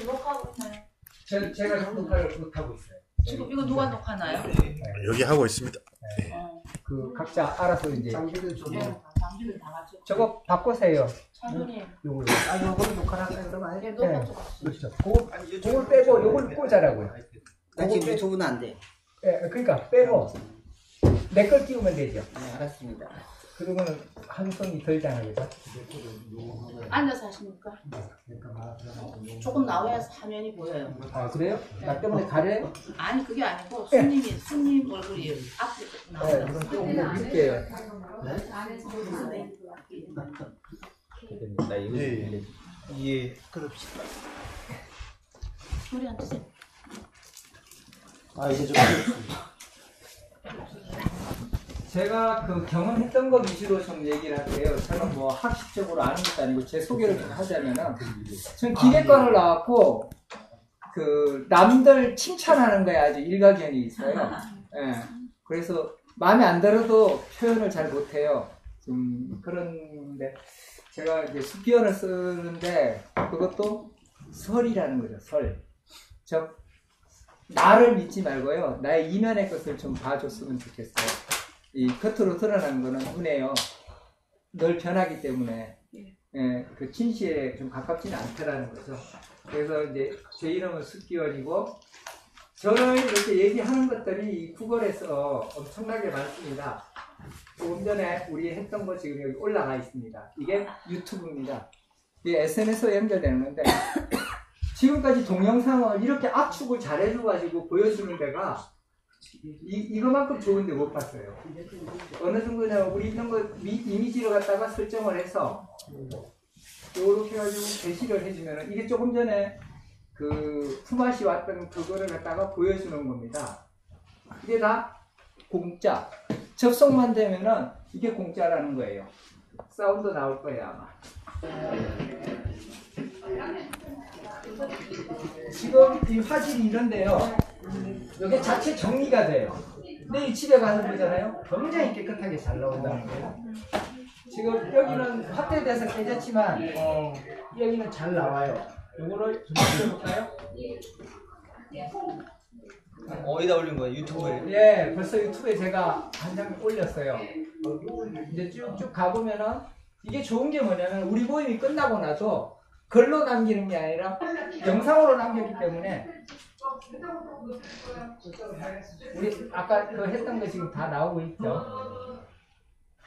지금 녹화하고 있나요? 제가 녹화를 못하고 있어요. 지금 이거 누가 녹화나요? 여기 하고 있습니다. 그 각자 알아서 이제 장비는 좀. 장비를 다 같이. 저거 바꾸세요. 차준이. 요거 요거는 녹화를 할까요, 그러면? 예, 녹화 네. 좀. 그렇죠. 그걸 빼고 요걸 꽂아라고요. 나 지금 유튜브는 안 돼. 예, 그러니까 빼고 내 걸 끼우면 되죠. 네, 알았습니다. 그러면은 한성이 덜잖아요, 그죠? 앉아서 하십니까? 조금 나와야 화면이 보여요. 아 그래요? 나 때문에 가려요? 아니 그게 아니고 손님 얼굴이 앞에 네, 나와요. 그럼 조금 더 밀게요. 나 이거 예, 그럽시다. 소리 안 드세요. 아 이제 좀 제가 그 경험했던 거 위주로 좀 얘기를 할게요. 저는 뭐 학식적으로 아는 것도 아니고 제 소개를 좀 하자면은 전 기계과를 나왔고 그 남들 칭찬하는 거에 아주 일가견이 있어요. 예. 그래서 마음에 안 들어도 표현을 잘 못해요. 좀 그런데 제가 이제 수기어를 쓰는데 그것도 설이라는 거죠. 설. 즉 나를 믿지 말고요. 나의 이면의 것을 좀 봐줬으면 좋겠어요. 이 겉으로 드러나는 거는 눈에요. 늘 변하기 때문에 예, 그 진실에 좀 가깝지는 않다라는 거죠. 그래서 이제 제 이름은 숙기원이고 저는 이렇게 얘기하는 것들이 구글에서 엄청나게 많습니다. 조금 전에 우리 했던 거 지금 여기 올라가 있습니다. 이게 유튜브입니다. 이게 SNS에 연결되는 건데 지금까지 동영상을 이렇게 압축을 잘해줘가지고 보여주는 데가 이거만큼 좋은데 못 봤어요. 어느 정도냐 우리 이런 거 이미지로 갖다가 설정을 해서 이렇게 해가지고 게시를 해주면 이게 조금 전에 그 품앗이 왔던 그거를 갖다가 보여주는 겁니다. 이게 다 공짜. 접속만 되면은 이게 공짜라는 거예요. 사운드 나올 거예요 아마. 지금 이 화질이 이런데요. 이게 자체 정리가 돼요. 내일 집에 가서 보잖아요. 굉장히 깨끗하게 잘 나온다는 거예요. 지금 여기는 확대돼서 깨졌지만 여기는 잘 나와요. 이거를 좀 해볼까요? 어디다 올린 거야? 유튜브에? 예, 벌써 유튜브에 제가 한 장 올렸어요. 이제 쭉쭉 가보면은 이게 좋은 게 뭐냐면 우리 모임이 끝나고 나서 글로 남기는 게 아니라 영상으로 남겼기 때문에 우리 아까 그 했던 거 지금 다 나오고 있죠.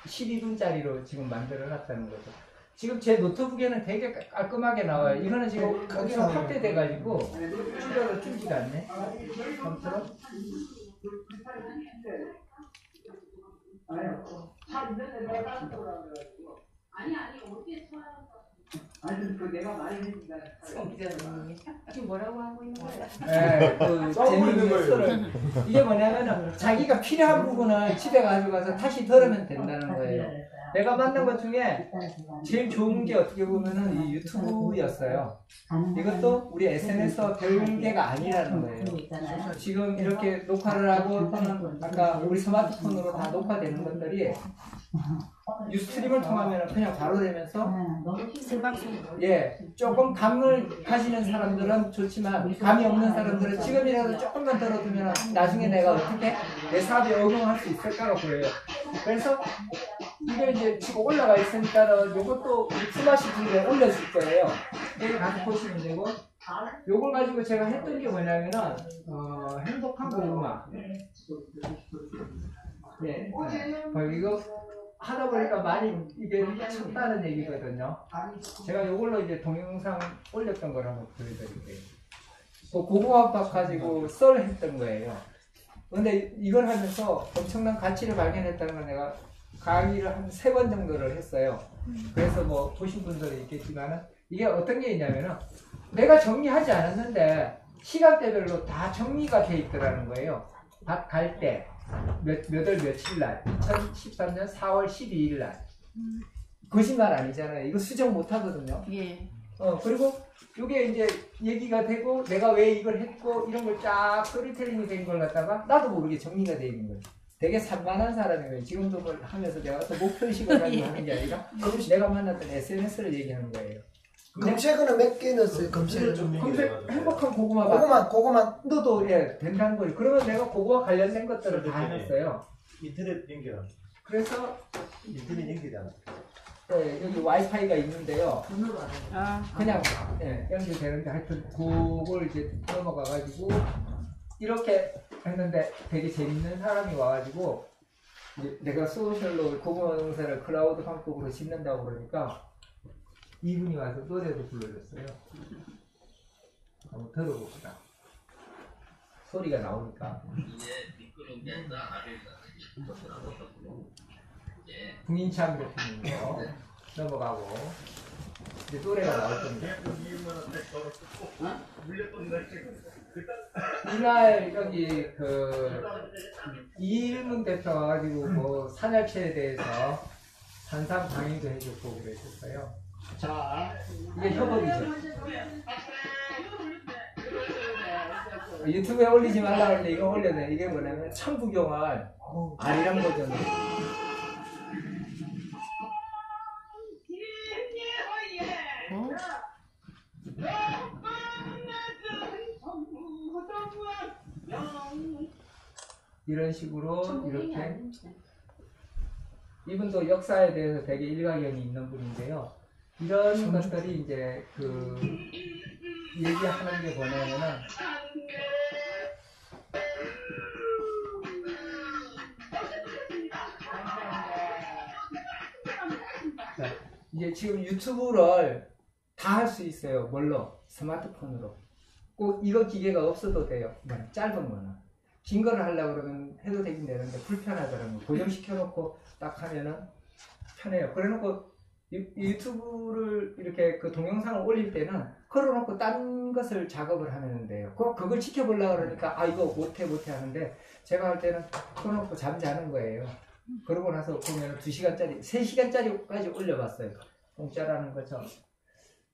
12분짜리로 지금 만들어 놨다는 거죠. 지금 제 노트북에는 되게 깔끔하게 나와요. 이거는 지금 거기가 확대돼 가지고 출력을 줄지가 않네. 아무튼 아니 어떻게 아니 그 내가 말해준다. 지금 뭐라고 하고 있는 거예요? 네, 그 재밌는 거를 이게 뭐냐면은 자기가 필요한 부분을 집에 가져가서 다시 덜으면 된다는 거예요. 내가 만난 것 중에 제일 좋은 게 어떻게 보면은 이 유튜브였어요. 이것도 우리 SNS와 별개가 아니라는 거예요. 지금 이렇게 녹화를 하고 또는 아까 우리 스마트폰으로 다 녹화되는 것들이 유스트림을 통하면 그냥 바로 되면서 예, 조금 감을 가지는 사람들은 좋지만 감이 없는 사람들은 지금이라도 조금만 들어두면 나중에 내가 어떻게 내 사업에 적용할 수 있을까가 보여요. 그래서 이게 이제 지금 올라가 있으니까 이것도 우리 품앗이 TV에 올려줄 거예요. 여기 가서 보시면 되고 요걸 가지고 제가 했던 게 뭐냐면은 행복한 고구마 네, 이거 하다 보니까 많이 이게 쳤다는 얘기거든요. 제가 이걸로 이제 동영상 올렸던 걸 한번 보여드릴게요. 고구마밥 가지고 썰 했던 거예요. 근데 이걸 하면서 엄청난 가치를 발견했다는 걸 내가 강의를 한 3번 정도를 했어요. 그래서 뭐 보신 분들이 있겠지만은 이게 어떤 게 있냐면은 내가 정리하지 않았는데 시간대별로 다 정리가 돼 있더라는 거예요. 밥 갈 때. 몇 월 며칠 날 2013년 4월 12일 날 거짓말 아니잖아요. 이거 수정 못 하거든요. 예. 그리고 이게 이제 얘기가 되고 내가 왜 이걸 했고 이런 걸 쫙 스토리텔링이 된 걸 갖다가 나도 모르게 정리가 되어 있는 거예요. 되게 산만한 사람이에요. 지금도 뭘 하면서 내가 또 목표의식을 가지고 하는 게 아니라 내가 만났던 SNS를 얘기하는 거예요. 검색어는 몇 개 넣었어요? 검색을 좀. 검색 행복한 고구마 고구마. 넣어도 예 된다는 거예요. 그러면 내가 고구마 관련된 것들을 다 해놨어요. 인터넷 연결. 그래서 인터넷 연결이잖아. 네, 여기 와이파이가 있는데요. 번호로 알아요. 그냥 예, 연결되는데 하여튼 그걸 이제 넘어가가지고 이렇게 했는데 되게 재밌는 사람이 와가지고 이제 내가 소셜로 고구마 농사를 클라우드 방법으로 짓는다고 그러니까 이분이 와서 노래도 불러줬어요. 한번 들어봅시다. 소리가 나오니까. 국민참 대표님이요. 넘어가고 이제 노래가 나올 겁니다. 이날 여기 그 이일문 대표 와가지고 뭐 산약체에 대해서 산상 강의도 해줬고 그랬었어요. 자, 이게 협업이죠. 유튜브에 올리지 말라 그랬는데 이거 올려야 이게 뭐냐면 천부경을 아리랑 버전으로. 이런 식으로 이렇게 이분도 역사에 대해서 되게 일가견이 있는 분인데요. 이런 것들이 이제 그 얘기하는 게 뭐냐면은 자, 이제 지금 유튜브를 다 할 수 있어요. 뭘로? 스마트폰으로. 꼭 이거 기계가 없어도 돼요. 짧은 거는. 긴 거를 하려고 그러면 해도 되긴 되는데 불편하더라고요. 고정시켜놓고 딱 하면은 편해요. 그래 놓고 유튜브를 이렇게 그 동영상을 올릴 때는 걸어놓고 딴 것을 작업을 하면 돼요. 그걸 지켜보려고 그러니까 아 이거 못해 하는데 제가 할 때는 걸어놓고 잠자는 거예요. 그러고 나서 보면 2시간짜리, 3시간짜리까지 올려봤어요. 공짜라는 거죠.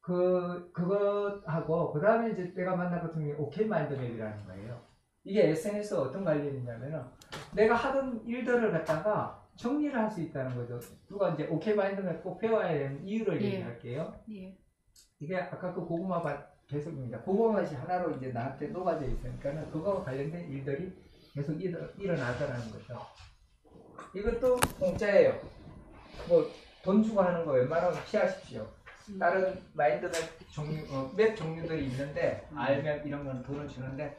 그거 하고 그 다음에 이제 내가 만나봤던 게 오케이 마인드맵이라는 거예요. 이게 SNS와 어떤 관련이 있냐면은 내가 하던 일들을 갖다가 정리를 할 수 있다는 거죠. 누가 이제 오케이 마인드맵 꼭 배워야 되는 이유를 얘기할게요. 이게 아까 그 고구마밭 계속입니다. 고구마밭이 하나로 이제 나한테 녹아져 있으니까는 그거와 관련된 일들이 계속 일어나더라는 거죠. 이것도 공짜예요. 뭐 돈 주고 하는 거 웬만하면 피하십시오. 다른 마인드맵 종류, 맵 종류들이 있는데 알면 이런 건 돈을 주는데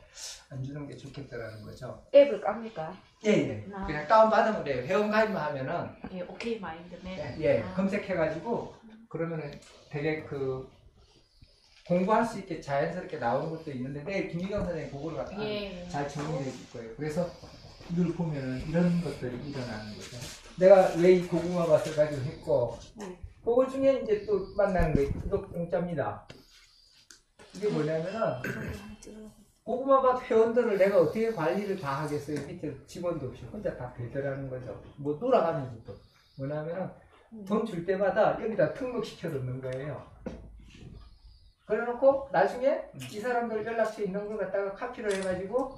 안 주는 게 좋겠다라는 거죠. 앱을 깝니까? 예. 그냥 다운받으면 돼요. 회원가입만 하면은 예, 오케이 마인드맵. 예, 검색해가지고 그러면은 되게 그 공부할 수 있게 자연스럽게 나오는 것도 있는데 내일 김희경 선생님 그걸 갖다 잘 정리해 줄 거예요. 그래서 이걸 보면은 이런 것들이 일어나는 거죠. 내가 왜 이 고구마밭을 가지고 했고 그거 중에 이제 또 만나는 거 이거 공짜입니다. 이게 뭐냐면은 고구마밭 회원들을 내가 어떻게 관리를 다 하겠어요. 밑에 직원도 없이 혼자 다 배달하는 거죠. 뭐 돌아가면서도 뭐냐면은 돈 줄 때마다 여기다 등록시켜 놓는 거예요. 그래놓고 나중에 이 사람들 연락처 있는 걸 갖다가 카피를 해가지고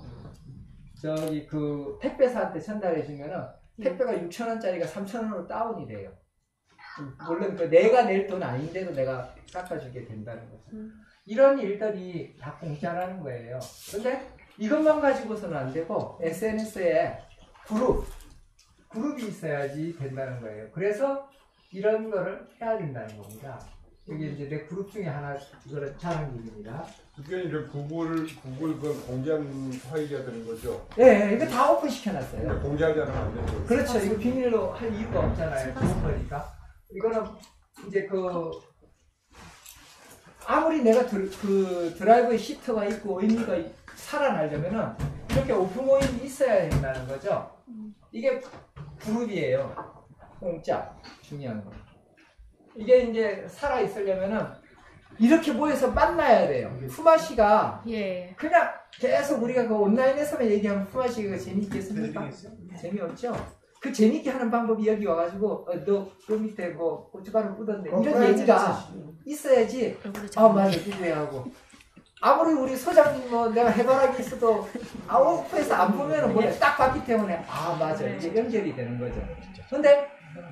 저기 그 택배사한테 전달해 주면은 택배가 6,000원짜리가 3,000원으로 다운이 돼요. 물론 그 내가 낼 돈 아닌데도 내가 깎아주게 된다는 거죠. 이런 일들이 다 공짜라는 거예요. 근데 이것만 가지고서는 안 되고 SNS에 그룹이 있어야지 된다는 거예요. 그래서 이런 거를 해야 된다는 겁니다. 여기 이제 내 그룹 중에 하나 이거는 자랑기입니다. 그게 이제 구글 그 공장화이가 되는 거죠. 네, 이거 다 오픈 시켜놨어요. 공장자는 안 되죠. 그렇죠. 이거 비밀로 할 이유가 없잖아요. 좋은 거니까. 이거는 이제 그 아무리 내가 그 드라이브에 시트가 있고 의미가 살아나려면은 이렇게 오픈 모임이 있어야 된다는 거죠. 이게 그룹이에요. 공짜 중요한 거. 이게 이제 살아 있으려면은 이렇게 모여서 만나야 돼요. 푸마씨가 그냥 계속 우리가 그 온라인에서만 얘기하면 푸마씨가 재밌겠습니까? 재미없죠. 그 재밌게 하는 방법이 여기 와가지고 너 그 밑에 뭐 고춧가루 묻었네 이런 얘기가 있어야지. 아 맞아 비교하고 아무리 우리 소장님 뭐 내가 해바라기 있어도 오프에서 안 보면은 뭐야 딱 봤기 때문에 아 맞아 이게 연결이 되는 거죠. 근데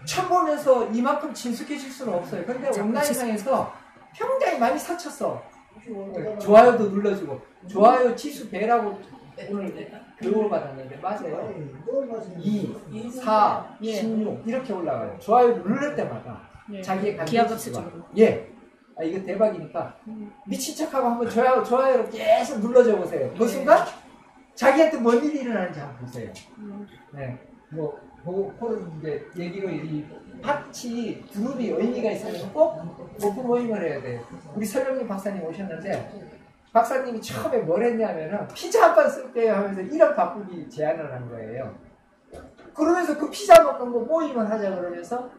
처음 보면서 이만큼 친숙해질 수는 없어요. 근데 온라인상에서 굉장히 많이 사쳤어. 좋아요도 눌러주고 좋아요 지수 100라고 오늘 교육을 받았는데 맞아요. 2, 4, 16 이렇게 올라가요. 좋아요 누를 때마다 자기의 감정지수가 이거 대박이니까 미친 척하고 한번 좋아요를 계속 눌러줘 보세요. 그 순간 자기한테 뭔 일이 일어나는지 한번 보세요. 네, 뭐 그런 이제 얘기로 이 파치 그룹이 의미가 있으면 꼭 오픈 모임을 해야 돼요. 우리 설영민 박사님 오셨는데 박사님이 처음에 뭘 했냐면은 피자 한 판 쓸게요 하면서 1억 바꾸기 제안을 한 거예요. 그러면서 그 피자 먹는 거 모임을 하자 그러면서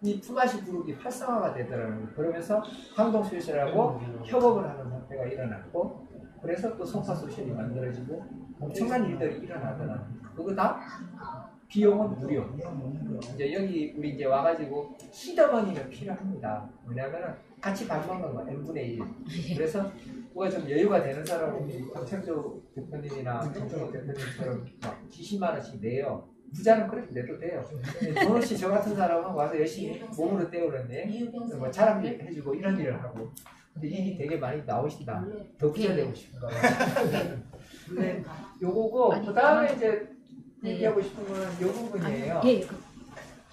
이 투마시 그룹이 활성화가 되더라고요. 그러면서 황동수술하고 협업을 하는 상태가 일어났고 그래서 또 소파소셜이 만들어지고 엄청난 일들이 일어나더라고요. 그거 다 비용은 무료. 이제 여기 우리 이제 와가지고 시드머니가 필요합니다. 왜냐하면 같이 밥 먹는 거 n분의 1. 그래서 뭐가 좀 여유가 되는 사람은 강창조 대표님이나 정청호 대표님처럼 막 20만 원씩 내요. 부자는 그렇게 내도 돼요. 돈 없이 저 같은 사람은 와서 열심히 몸으로 때우는데 뭐 자랑 해주고 이런 일을 하고. 근데 일이 되게 많이 나오신다. 더 부자 되고 싶은가 봐. 근데 요거고 그 다음에 이제 얘기하고 싶은 거는 요 부분이에요.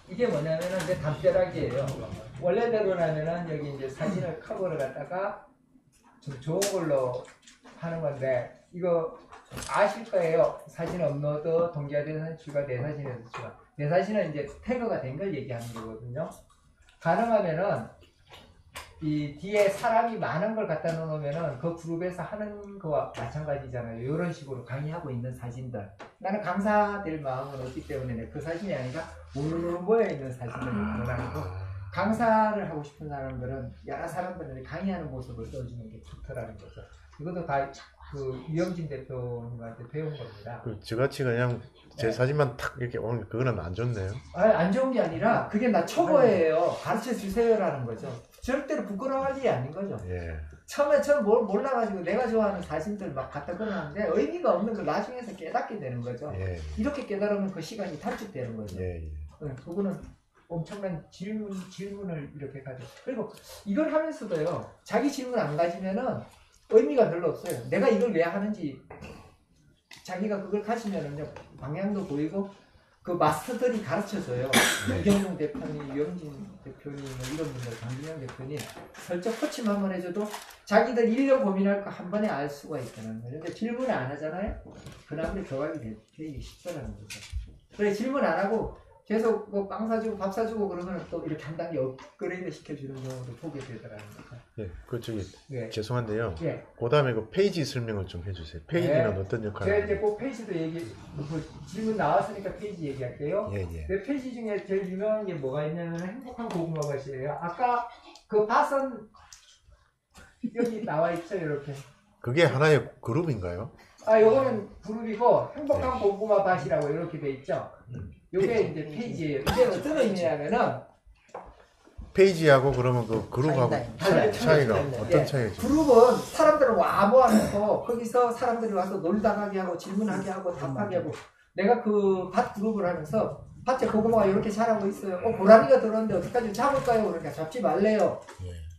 이게 뭐냐면은 이제 담벼락이에요. 원래대로라면은 여기 이제 사진을 커버를 갖다가 좀 좋은 걸로 하는 건데 이거 아실 거예요. 사진 업로드, 동기화된 사진 추가, 내 사진에서 추가. 내 사진은 이제 태그가 된 걸 얘기하는 거거든요. 가능하면은 이 뒤에 사람이 많은 걸 갖다 놓으면은 그 그룹에서 하는 거와 마찬가지잖아요. 이런 식으로 강의하고 있는 사진들. 나는 강사될 마음은 없기 때문에 그 사진이 아니라 우르르 모여있는 사진을 원하는 거. 강사를 하고 싶은 사람들은 여러 사람들이 강의하는 모습을 써주는 게 좋더라는 거죠. 이것도 다 그 유영진 대표님한테 배운 겁니다. 저같이 그냥 제 사진만 탁 이렇게 오는 그거는 안 좋네요. 아니, 안 좋은 게 아니라 그게 나 초보예요. 가르쳐 주세요라는 거죠. 절대로 부끄러워할 일이 아닌 거죠. 처음에 저는 몰라가지고 내가 좋아하는 사진들 막 갖다 꺼놨는데 의미가 없는 걸 나중에서 깨닫게 되는 거죠. 이렇게 깨달으면 그 시간이 단축되는 거죠. 그거는 엄청난 질문을 이렇게 가지고. 그리고 이걸 하면서도요, 자기 질문 안 가지면은 의미가 별로 없어요. 내가 이걸 왜 하는지 자기가 그걸 가지면은요, 방향도 보이고 그 마스터들이 가르쳐줘요. 이경동 대표님, 유영진 대표님, 이런 분들, 강준영 대표님 설정 코칭 한번 해줘도 자기들 1년 고민할 거 한 번에 알 수가 있다는 거죠. 근데 질문을 안 하잖아요? 그다음에 교감이 되기 쉽다는 거죠. 그래, 질문 안 하고 계속 뭐 빵 사주고 밥 사주고 그러면 또 이렇게 한 단계 업그레이드 시켜주는 경우도 보게 되더라는 거죠. 그 저기 죄송한데요. 예. 그 다음에 그 페이지 설명을 좀 해주세요. 페이지는 어떤 역할을? 제가 이제 꼭 페이지도 질문 나왔으니까 페이지 얘기할게요. 내 페이지 중에 제일 유명한 게 뭐가 있냐면 행복한 고구마 밭이에요. 아까 그 밭은 여기 나와 있죠, 이렇게. 그게 하나의 그룹인가요? 요거는 그룹이고 행복한 고구마 밭이라고 이렇게 돼 있죠. 요게 이제 페이지예요. 이게 어떤 의미냐면은 페이지하고 그러면 그 그룹하고 차이가 어떤 차이죠? 그룹은 사람들을 와 모아놓고 거기서 사람들이 와서 놀다 가게 하고 질문하게 하고 답하게 하고. 내가 그 밭 그룹을 하면서 밭에 고구마가 이렇게 자라고 있어요. 고라니가 들었는데 어떡하지? 잡을까요? 그러니까 잡지 말래요.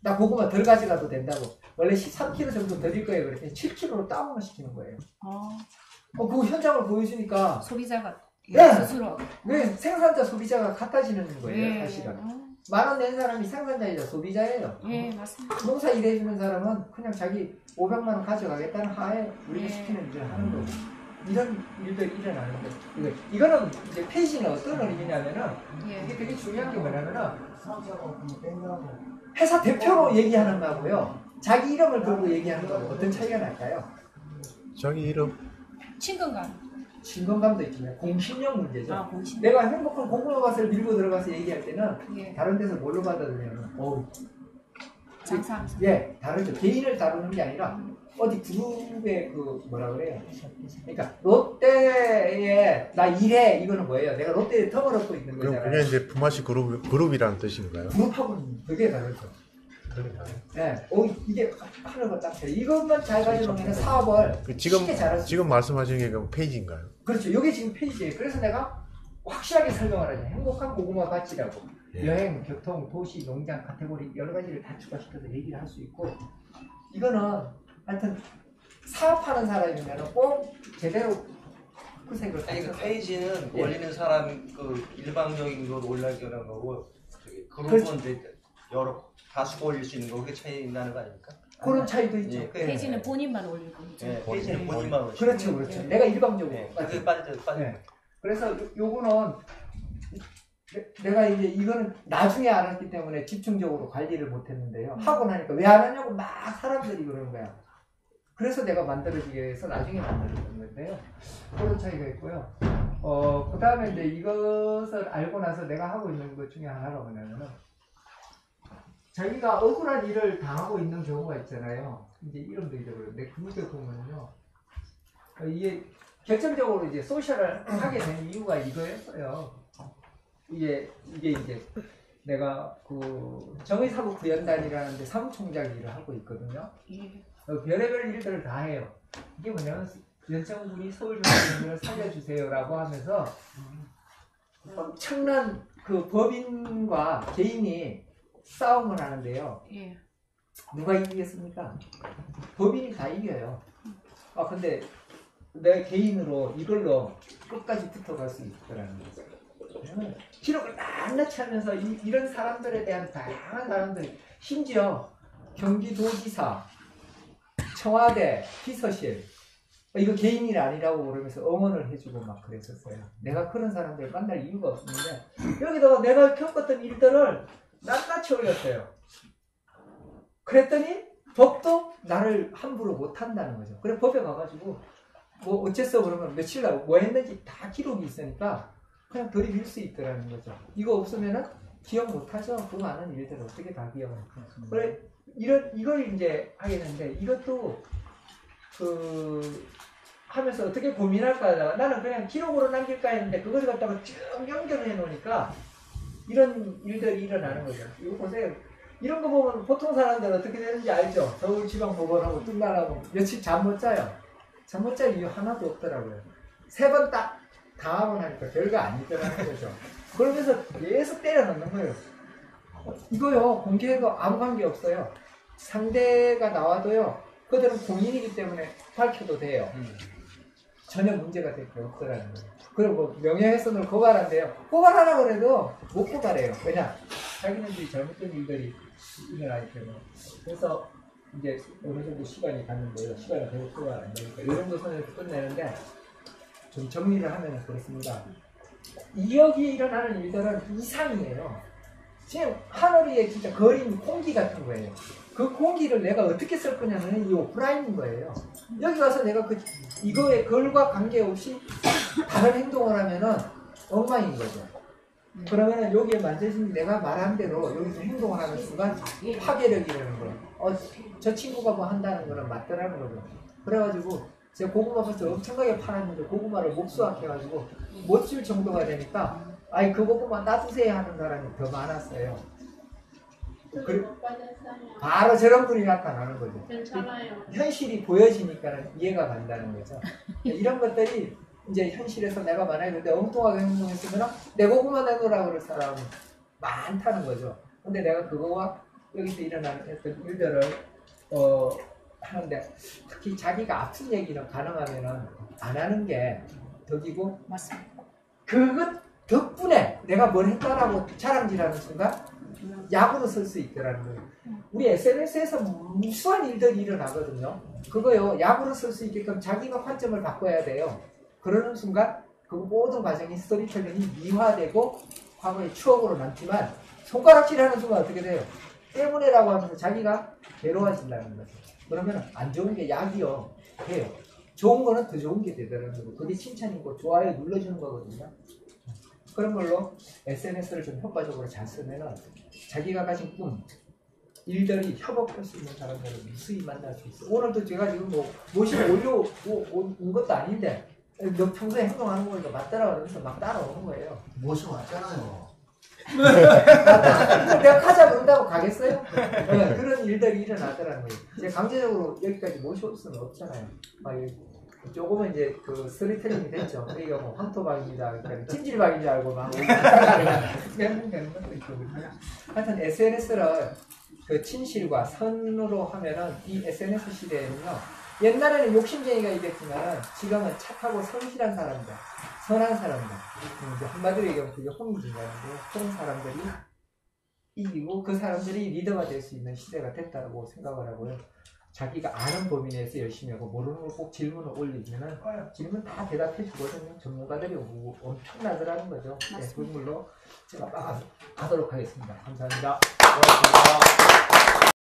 나 고구마 덜 가져가도 된다고. 원래 13kg 정도 드릴 거예요. 그랬더니 7kg로 다운을 시키는 거예요. 그 현장을 보여주니까 소비자가 네. 스스로 왜 생산자 소비자가 같아지는 거예요. 사실은. 만 원 낸 사람이 생산자이자 소비자예요. 맞습니다. 농사 일해주는 사람은 그냥 자기 500만 원 가져가겠다는 하에 우리가 시키는 일을 하는 거고. 이런 일들이 일어나는 거죠. 이거는 이제 페이지는 어떤 의미냐면은 이게 되게 중요한 게 뭐냐면은 회사 대표로 얘기하는 거하고요, 자기 이름을 걸고 얘기하는 거하고 어떤 차이가 날까요? 자기 이름? 친근감도 있지만 공신력 문제죠. 내가 행복한 고구마 밭을 밀고 들어가서 얘기할 때는 다른 데서 뭘로 받아들이냐면 다르죠. 개인을 다루는 게 아니라 어디 그룹의 그 뭐라 그래요? 그러니까 롯데에 나 일해 이거는 뭐예요? 내가 롯데에 턱을 얻고 있는 거잖아요. 그럼 그게 이제 품앗이 그룹이라는 뜻인가요? 그룹하고는 되게 다르죠. 이게 하나가 딱 돼. 이것만 잘 가져놓으면 사업을 쉽게 잘할 수 있어요. 지금 말씀하신 게 그 페이지인가요? 그렇죠. 이게 지금 페이지예요. 그래서 내가 확실하게 설명을 하죠. 행복한 고구마 밭이라고. 여행, 교통, 도시, 농장, 카테고리 여러 가지를 다 추가시켜서 얘기를 할 수 있고 이거는 하여튼 사업하는 사람이면 꼭 제대로 구색을 아니 그 갖춰서 페이지는 예. 올리는 사람 그 일방적인 걸 올리는 거고 그룹은 그렇죠. 이제 여러 다수가 올릴 수 있는 거 그게 차이 나는 거 아닙니까? 그런 차이도 있죠. 예, 페이지는 본인만 올리고. 예, 페이지는 본인만 올리고. 그렇죠, 그렇죠. 내가 일방적으로. 예, 그게 빠져. 네. 그래서 요거는 내가 이제 이거는 나중에 알았기 때문에 집중적으로 관리를 못했는데요. 하고 나니까 왜 안 하냐고 막 사람들이 그러는 거야. 그래서 내가 만들어지게 해서 나중에 만들어진 건데요. 그런 차이가 있고요. 그 다음에 이제 이것을 알고 나서 내가 하고 있는 것 중에 하나가 뭐냐면은 자기가 억울한 일을 당하고 있는 경우가 있잖아요. 이제 이름도 잊어버렸는데 그걸 보면요. 이게 결정적으로 이제 소셜을 하게 된 이유가 이거였어요. 이게 이제 내가 그 정의사법구현단이라는 데 사무총장 일을 하고 있거든요. 별의별 일들을 다 해요. 이게 뭐냐면 연천군이 서울중앙지검을 살려주세요라고 하면서 엄청난 그 법인과 개인이 싸움을 하는데요. 예. 누가 이기겠습니까? 법인이 다 이겨요. 근데 내 개인으로 이걸로 끝까지 붙어갈 수 있더라는 거죠. 기록을 낱낱이 하면서 이런 사람들에 대한 다양한 사람들이 심지어 경기도지사, 청와대, 비서실 이거 개인 일 아니라고 그러면서 응원을 해주고 막 그랬었어요. 내가 그런 사람들 만날 이유가 없는데 여기다가 내가 겪었던 일들을 낱낱이 올렸어요. 그랬더니 법도 나를 함부로 못한다는 거죠. 그래 법에 가가지고 뭐 어째서 그러면 며칠 날 뭐 했는지 다 기록이 있으니까 그냥 들이밀 수 있더라는 거죠. 이거 없으면은 기억 못하죠. 그 많은 일들을 어떻게 다 기억을 할까요? 그래 이걸 이제 하겠는데 이것도 하면서 어떻게 고민할까 하다가 나는 그냥 기록으로 남길까 했는데 그걸 갖다가 쭉 연결해 놓으니까 이런 일들이 일어나는 거죠. 이거 보세요. 이런 거 보면 보통 사람들은 어떻게 되는지 알죠? 서울지방법원하고 뚝나라고 며칠 잠 못 자요. 잠 못 잘 이유 하나도 없더라고요. 3번 딱 당하고 나니까 별거 아니더라는 거죠. 그러면서 계속 때려 넣는 거예요. 이거요, 공개해도 아무 관계 없어요. 상대가 나와도요, 그들은 공인이기 때문에 밝혀도 돼요. 전혀 문제가 될 게 없더라는 거예요. 그리고 뭐 명예훼손을 고발한대요. 고발하라고 그래도 못 고발해요. 왜냐? 자기네들이 잘못된 일들이 일어나기 때문에. 그래서 이제 어느 정도 시간이 갔는데요. 시간이 계속 소화가 안 되니까 이 정도 선에서 끝내는데 좀 정리를 하면 그렇습니다. 여기 일어나는 일들은 이상이에요. 지금 하늘위에 진짜 거린 공기 같은 거예요. 그 공기를 내가 어떻게 쓸 거냐면 이 오프라인인 거예요. 여기 가서 내가 이거에 걸과 관계없이 다른 행동을 하면은 엉망인 거죠. 그러면은 여기에 만져진 내가 말한 대로 여기서 행동을 하는 순간 파괴력이라는 거예요. 저 친구가 뭐 한다는 거는 맞더라는 거죠. 그래가지고 제가 고구마 밭을 엄청나게 팔았는데 고구마를 목수학해가지고 못 줄 정도가 되니까 아이 그 고구마 놔두세요 하는 사람이 더 많았어요. 바로 저런 분이 나타나는 거죠. 괜찮아요. 현실이 보여지니까 이해가 간다는 거죠. 이런 것들이 이제 현실에서 내가 만약에 엉뚱하게 행동했으면 내 고구마 내놓으라고 그럴 사람이 많다는 거죠. 근데 내가 그거와 여기서 일어나는 일들을 하는데 특히 자기가 아픈 얘기는 가능하면은 안 하는 게 덕이고 맞습니다. 그것 덕분에 내가 뭘 했다라고 자랑질하는 순간 약으로 쓸 수 있더라는 거예요. 우리 SNS에서 무수한 일들이 일어나거든요. 그거요 약으로 쓸 수 있게끔 자기가 관점을 바꿔야 돼요. 그러는 순간 그 모든 과정이 스토리텔링이 미화되고 과거의 추억으로 남지만 손가락질하는 순간 어떻게 돼요? 때문에라고 하면서 자기가 괴로워진다는 거죠. 그러면 안 좋은 게 약이요 해요. 좋은 거는 더 좋은 게 되더라는 거고 그게 칭찬이고 좋아요 눌러주는 거거든요. 그런 걸로 SNS를 좀 효과적으로 잘 쓰면은 자기가 가진 꿈, 일들이 협업할 수 있는 사람들을 무수히 만날 수 있어요. 오늘도 제가 지금 뭐 모시고 온 것도 아닌데 너 평소에 행동하는 거니까 맞더라 그러면서 막 따라오는 거예요. 모시고 왔잖아요. 내가 가자 그런다고 가겠어요? 네, 그런 일들이 일어나더라는 거예요. 제가 강제적으로 여기까지 모셔올 수는 없잖아요. 조금은 이제 그 스토리텔링이 됐죠. 우리가 뭐 황토방입니다. 그러니까 찜질방인 줄 알고 막 되는 것도 있고. 하여튼 SNS를 그 진실과 선으로 하면은 이 SNS 시대에는요. 옛날에는 욕심쟁이가 이겼지만 지금은 착하고 성실한 사람들, 선한 사람들, 이제 한마디로 얘기하면 그게 홍익인가인데요. 그런 사람들이 이기고 그 사람들이 리더가 될 수 있는 시대가 됐다고 생각을 하고요. 자기가 아는 범위 내에서 열심히 하고 모르는 걸 꼭 질문을 올리면은 질문 다 대답해 주거든요. 전문가들이 엄청나더라는 거죠. 네, 그걸로 제가 가도록 하겠습니다. 감사합니다. 고맙습니다.